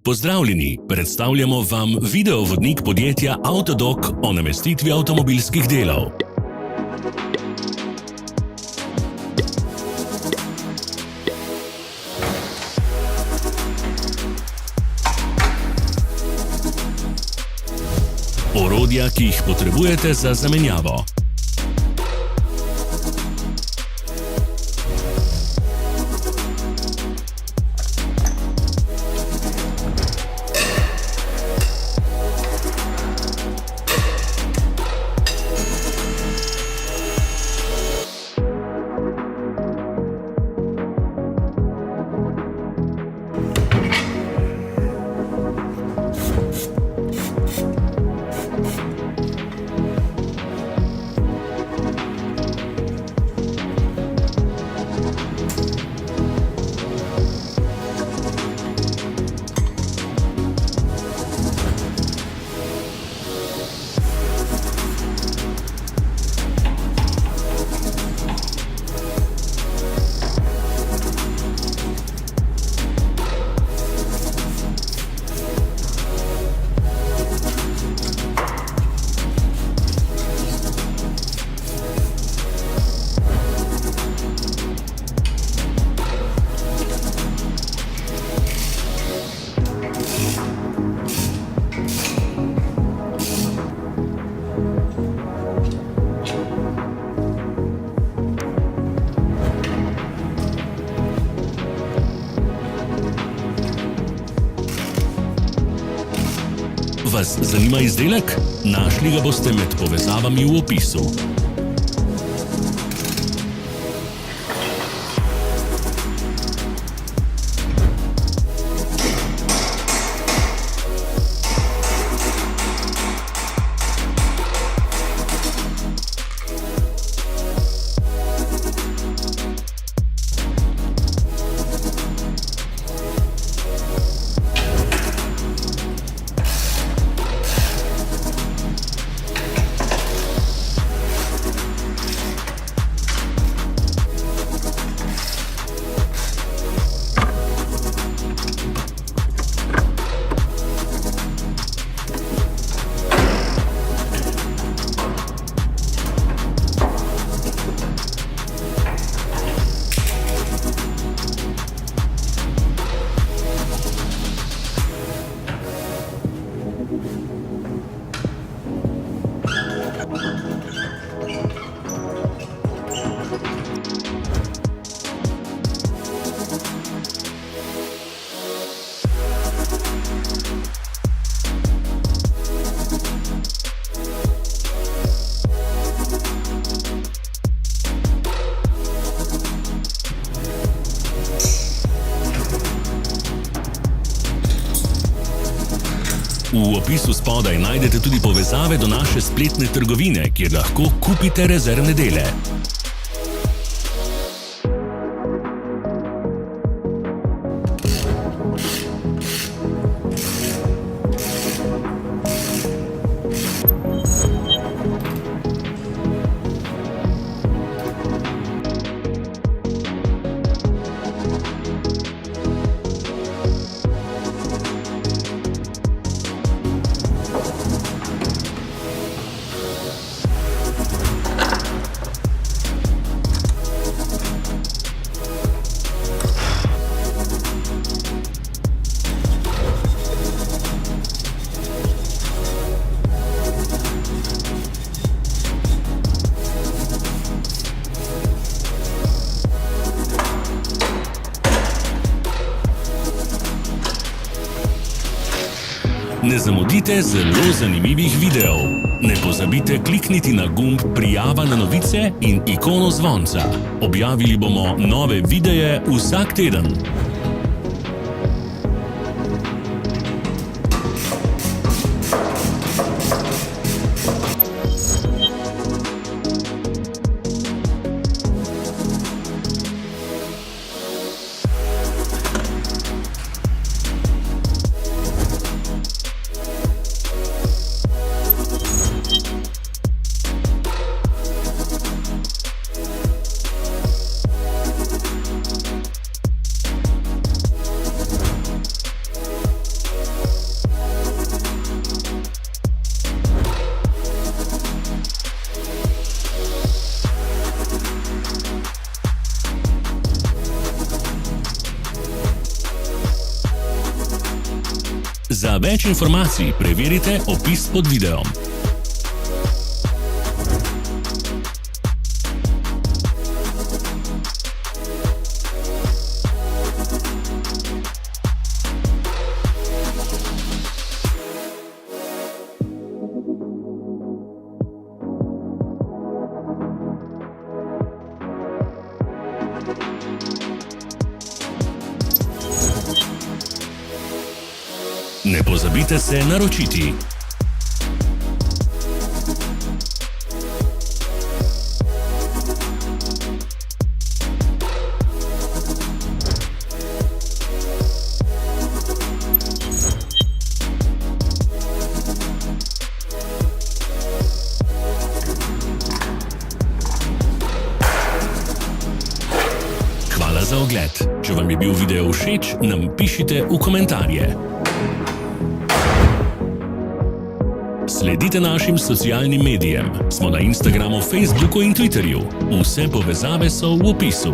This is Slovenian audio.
Pozdravljeni, predstavljamo vam videovodnik podjetja Avtodok o namestitvi avtomobilskih delov. Orodja, ki jih potrebujete za zamenjavo. Vas zanima izdelek? Našli ga boste med povezavami v opisu. V opisu spodaj najdete tudi povezave do naše spletne trgovine, kjer lahko kupite rezervne dele. Ne zamudite zelo zanimivih videov. Ne pozabite klikniti na gumb Prijava na novice in ikono zvonca. Objavili bomo nove videe vsak teden. Za več informacij preverite opis pod videom. Ne pozabite se naročiti. Hvala za ogled. Če vam je bil video všeč, nam pišite v komentarje. Sledite našim socialnim medijem. Smo na Instagramu, Facebooku in Twitterju. Vse povezave so v opisu.